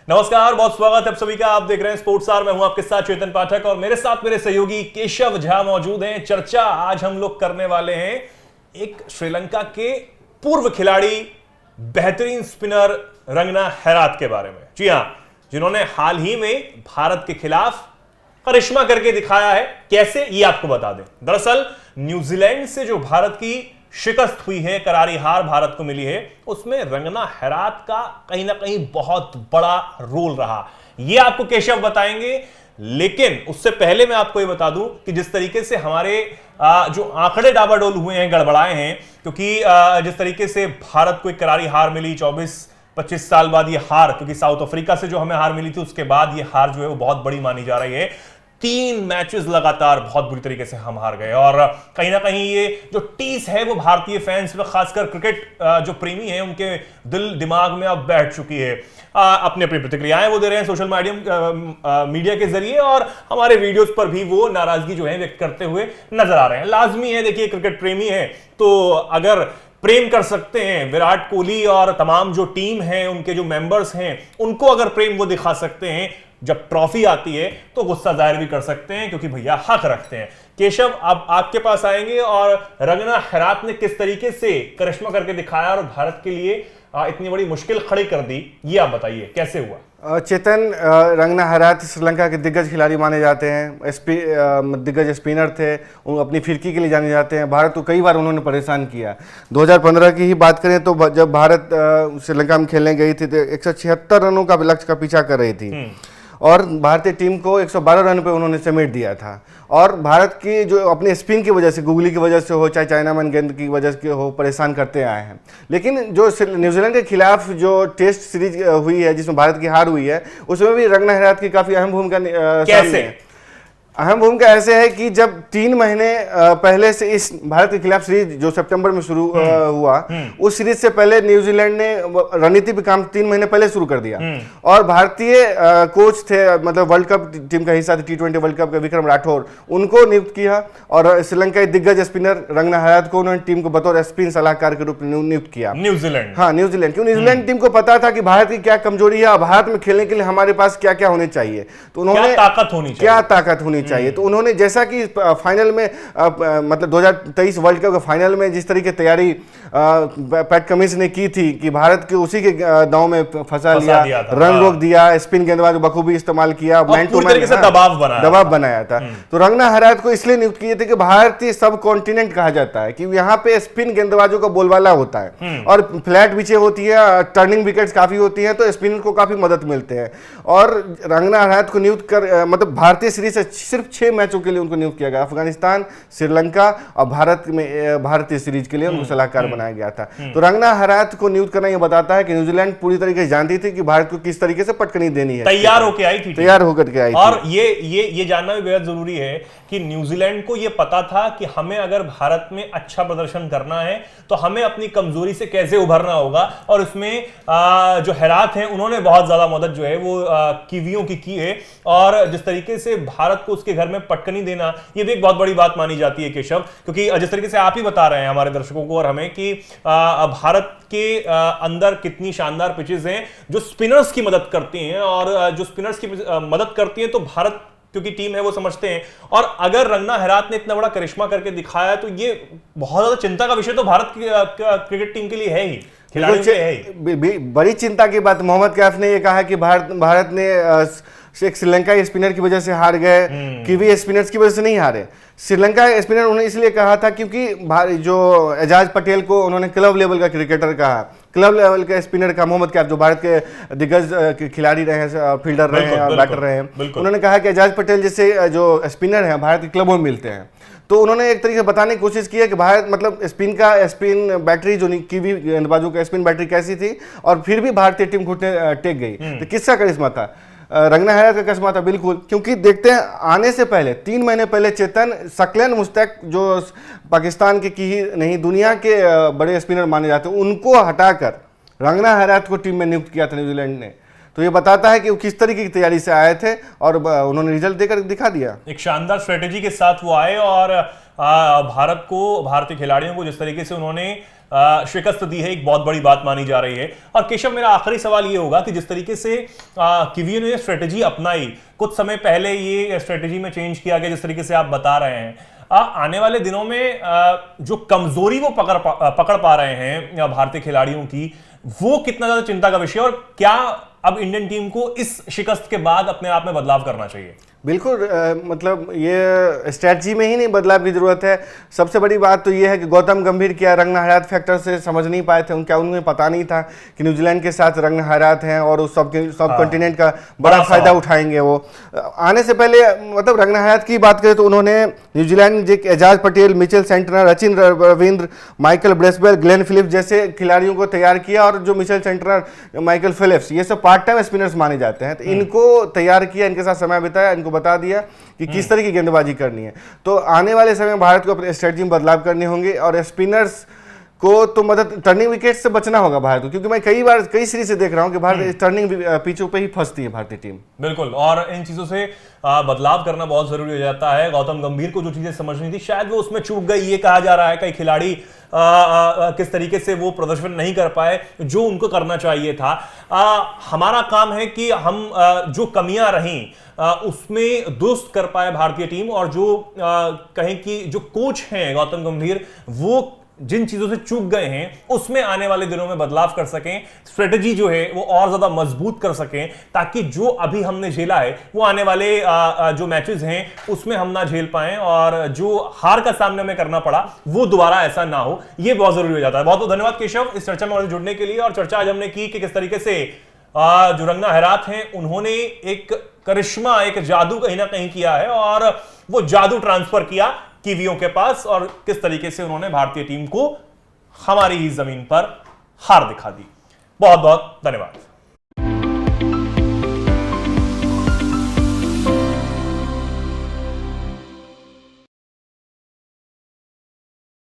नमस्कार, बहुत स्वागत है आप सभी का। आप देख रहे हैं स्पोर्ट्स आवर। मैं हूं आपके साथ चेतन पाठक और मेरे साथ मेरे सहयोगी केशव झा मौजूद हैं। चर्चा आज हम लोग करने वाले हैं एक श्रीलंका के पूर्व खिलाड़ी, बेहतरीन स्पिनर रंगना हेराथ के बारे में। जी हां, जिन्होंने हाल ही में भारत के खिलाफ करिश्मा करके दिखाया है। कैसे, ये आपको बता दें। दरअसल न्यूजीलैंड से जो भारत की शिकस्त हुई है, करारी हार भारत को मिली है, उसमें रंगना हेराथ का कहीं ना कहीं बहुत बड़ा रोल रहा। यह आपको केशव बताएंगे। लेकिन उससे पहले मैं आपको यह बता दूं कि जिस तरीके से हमारे जो आंकड़े डाबाडोल हुए हैं, गड़बड़ाए हैं, क्योंकि जिस तरीके से भारत को एक करारी हार मिली 24-25 साल बाद, ये हार, क्योंकि साउथ अफ्रीका से जो हमें हार मिली थी उसके बाद ये हार जो है वो बहुत बड़ी मानी जा रही है। 3 मैचेस लगातार बहुत बुरी तरीके से हम हार गए और कहीं ना कहीं ये जो टीस है वो भारतीय फैंस में, खासकर क्रिकेट जो प्रेमी हैं, उनके दिल दिमाग में अब बैठ चुकी है। अपनी अपनी प्रतिक्रियाएं वो दे रहे हैं सोशल मीडिया के जरिए और हमारे वीडियोस पर भी वो नाराजगी जो है व्यक्त करते हुए नजर आ रहे हैं। लाजमी है, देखिए क्रिकेट प्रेमी है तो अगर प्रेम कर सकते हैं, विराट कोहली और तमाम जो टीम है, उनके जो मेंबर्स हैं, उनको अगर प्रेम वो दिखा सकते हैं, जब ट्रॉफी आती है तो गुस्सा जाहिर भी कर सकते हैं, क्योंकि भैया हक रखते हैं। केशव, अब आपके पास आएंगे और रंगना हेराथ ने किस तरीके से करिश्मा करके दिखाया और भारत के लिए इतनी बड़ी मुश्किल खड़ी कर दी, ये आप बताइए कैसे हुआ। चेतन, रंगना हेराथ श्रीलंका के दिग्गज खिलाड़ी माने जाते हैं, दिग्गज स्पिनर थे, वो अपनी फिरकी के लिए जाने जाते हैं। भारत को कई बार उन्होंने परेशान किया। 2015 की ही बात करें तो जब भारत श्रीलंका में खेलने गई थी तो 176 रनों का लक्ष्य का पीछा कर रही थी और भारतीय टीम को 112 रन पे उन्होंने समेट दिया था। और भारत की जो अपने स्पिन की वजह से, गुगली की वजह से हो, चाहे चाइनामैन गेंद की वजह से हो, परेशान करते आए हैं। लेकिन जो न्यूजीलैंड के खिलाफ जो टेस्ट सीरीज हुई है जिसमें भारत की हार हुई है, उसमें भी रंगना हेराथ की काफ़ी अहम भूमिका कैसे? अहम भूमिका ऐसे है कि जब 3 महीने पहले से इस भारत के खिलाफ सीरीज जो सितंबर में शुरू हुआ, उस सीरीज से पहले न्यूजीलैंड ने रणनीति पे काम 3 महीने पहले शुरू कर दिया। और भारतीय कोच थे, मतलब वर्ल्ड कप टीम का हिस्सा थे, T20 वर्ल्ड कप का विक्रम राठौर, उनको नियुक्त किया और श्रीलंकाई दिग्गज स्पिनर रंगना हेराथ को उन्होंने टीम को बतौर स्पिन सलाहकार के रूप में नियुक्त किया। न्यूजीलैंड, हाँ न्यूजीलैंड, क्यों? न्यूजीलैंड टीम को पता था कि भारत की क्या कमजोरी है और भारत में खेलने के लिए हमारे पास क्या क्या होने चाहिए, तो उन्होंने क्या ताकत होनी चाहिए। तो उन्होंने, जैसा कि फाइनल में मतलब 2023 वर्ल्ड कप के फाइनल में जिस तरीके तैयारी पैट कमिंस ने की थी कि भारत के उसी के दांव में फंसा लिया, रन रोक दिया, स्पिन गेंदबाज बखूबी इस्तेमाल किया, मैन टू मैन दबाव बनाया था। तो रंगना हेराथ को इसलिए नियुक्त किए थे कि भारतीय सब कॉन्टिनेंट कहा जाता है कि यहाँ पे स्पिन गेंदबाजों का बोलबाला होता है और फ्लैट पिचें होती है, टर्निंग विकेट्स काफी होती हैं, तो स्पिनर को काफी मदद मिलते हैं। और रंगना हेराथ को नियुक्त कर, मतलब भारतीय सीरीज से सिर्फ 6 मैचों के लिए उनको नियुक्त किया गया। अफगानिस्तान, श्रीलंका और भारत में भारतीय सीरीज के लिए उनको सलाहकार बनाया गया था। तो रंगना हेराथ को नियुक्त करना यह बताता है कि न्यूजीलैंड पूरी तरीके से जानती थी कि भारत को किस तरीके से पटकनी देनी है, तैयार होकर आई थी, तैयार होकर के आई थी। और ये जानना भी बेहद जरूरी है कि न्यूजीलैंड को यह पता था कि हमें अगर भारत में अच्छा प्रदर्शन करना है तो हमें अपनी कमजोरी से कैसे उभरना होगा। और उसमें जो हेराथ हैं, उन्होंने बहुत ज्यादा मदद जो है वो कीवियों की है। और जिस तरीके से भारत को उसके घर में पटकनी देना, ये भी एक बहुत बड़ी बात मानी जाती है केशव, क्योंकि जिस तरीके से आप ही बता रहे हैं हमारे दर्शकों को और हमें कि भारत के अंदर कितनी शानदार पिचेस हैं जो स्पिनर्स की मदद करती हैं, और जो स्पिनर्स की मदद करती हैं तो भारत क्योंकि टीम है वो समझते हैं। और अगर रंगना हेराथ ने इतना बड़ा करिश्मा करके दिखाया तो ये बहुत ज्यादा चिंता का विषय तो भारत की क्रिकेट टीम के लिए है ही, खिलाड़ियों के लिए है ही। बड़ी चिंता की बात मोहम्मद कैफ ने ये कहा कि भारत ने एक श्रीलंका स्पिनर की वजह से हार गए, कीवी स्पिनर्स की वजह से नहीं हारे। श्रीलंका स्पिनर उन्होंने इसलिए कहा था क्योंकि जो एजाज पटेल को उन्होंने क्लब लेवल का क्रिकेटर कहा, क्लब लेवल का स्पिनर का मोहम्मद कैफ, जो भारत के दिग्गज खिलाड़ी रहे हैं, फील्डर रहे हैं और बैटर रहे हैं, उन्होंने कहा कि एजाज पटेल जैसे जो स्पिनर हैं भारत के क्लबों में मिलते हैं। तो उन्होंने एक तरीके से बताने की कोशिश की है कि भारत, मतलब स्पिन बैटरी जो कीवी गेंदबाजों का स्पिन बैटरी कैसी थी, और फिर भी भारतीय टीम घुटने टेक गई। तो किसका करिश्मा था? रंगना हेराथ का करिश्मा था, बिल्कुल। क्योंकि देखते हैं, आने से पहले 3 महीने पहले चेतन, सकलेन मुश्ताक जो पाकिस्तान के की ही नहीं दुनिया के बड़े स्पिनर माने जाते हैं, उनको हटाकर रंगना हेराथ को टीम में नियुक्त किया था न्यूजीलैंड ने। तो ये बताता है कि वो किस तरीके की तैयारी से आए थे और उन्होंने रिजल्ट देकर दिखा दिया। एक शानदार स्ट्रेटेजी के साथ वो आए और भारत को, भारतीय खिलाड़ियों को जिस तरीके से उन्होंने शिकस्त दी है, एक बहुत बड़ी बात मानी जा रही है। और केशव, मेरा आखिरी सवाल ये होगा कि जिस तरीके से किवियों ने स्ट्रेटेजी अपनाई, कुछ समय पहले ये स्ट्रेटेजी में चेंज किया गया जिस तरीके से आप बता रहे हैं, आने वाले दिनों में जो कमजोरी वो पकड़ पा रहे हैं भारतीय खिलाड़ियों की, वो कितना ज्यादा चिंता का विषय, और क्या अब इंडियन टीम को इस शिकस्त के बाद अपने आप में बदलाव करना चाहिए? बिल्कुल, मतलब ये स्ट्रैटेजी में ही नहीं बदलाव की जरूरत है। सबसे बड़ी बात तो ये है कि गौतम गंभीर क्या रंगना हरात फैक्टर से समझ नहीं पाए थे, क्या उन्हें पता नहीं था कि न्यूजीलैंड के साथ रंगना हरात हैं और उस सब कॉन्टिनेंट का बड़ा फायदा उठाएंगे। वो आने से पहले, मतलब रंगना हरात की बात करें तो उन्होंने New Zealand Ajaz Patel, Mitchell Santner, Sachin Ravindra, Michael Bracewell, Glenn Phillips जैसे खिलाड़ियों को तैयार किया, और जो मिचेल सेंटनर, माइकल फिलिप्स, ये सब पार्ट टाइम स्पिनर्स माने जाते हैं, तो इनको तैयार किया, इनके साथ समय बिताया, इनको बता दिया कि किस तरह की गेंदबाजी करनी है। तो आने वाले समय में भारत को अपने स्ट्रेटजी में बदलाव करने होंगे, और स्पिनर्स को तो मदद, टर्निंग विकेट से बचना होगा भारत को, क्योंकि मैं कई सीरीज से देख रहा हूं कि भारत टर्निंग पिचों पे ही फंसती है भारतीय टीम। बिल्कुल, और इन चीजों से बदलाव करना बहुत जरूरी हो जाता है। गौतम गंभीर को जो चीजें समझनी थी शायद वो उसमें चूक गई, ये कहा जा रहा है। कई खिलाड़ी किस तरीके से वो प्रदर्शन नहीं कर पाए जो उनको करना चाहिए था। हमारा काम है कि हम जो कमियां रहीं उसमें दुरुस्त कर पाए भारतीय टीम, और जो कहें कि जो कोच हैं गौतम गंभीर, वो जिन चीजों से चूक गए हैं उसमें आने वाले दिनों में बदलाव कर सकें, स्ट्रेटेजी जो है वो और ज्यादा मजबूत कर सकें, ताकि जो अभी हमने झेला है वो आने वाले जो मैचेस हैं उसमें हम ना झेल पाएं, और जो हार का सामना में करना पड़ा वो दोबारा ऐसा ना हो। ये बहुत जरूरी हो जाता है। बहुत बहुत धन्यवाद केशव इस चर्चा में जुड़ने के लिए। और चर्चा आज हमने की कि किस तरीके से जो रंगना हरात हैं उन्होंने एक करिश्मा, एक जादू कहीं ना कहीं किया है, और वो जादू ट्रांसफर किया कीवियों के पास, और किस तरीके से उन्होंने भारतीय टीम को हमारी ही जमीन पर हार दिखा दी। बहुत बहुत धन्यवाद।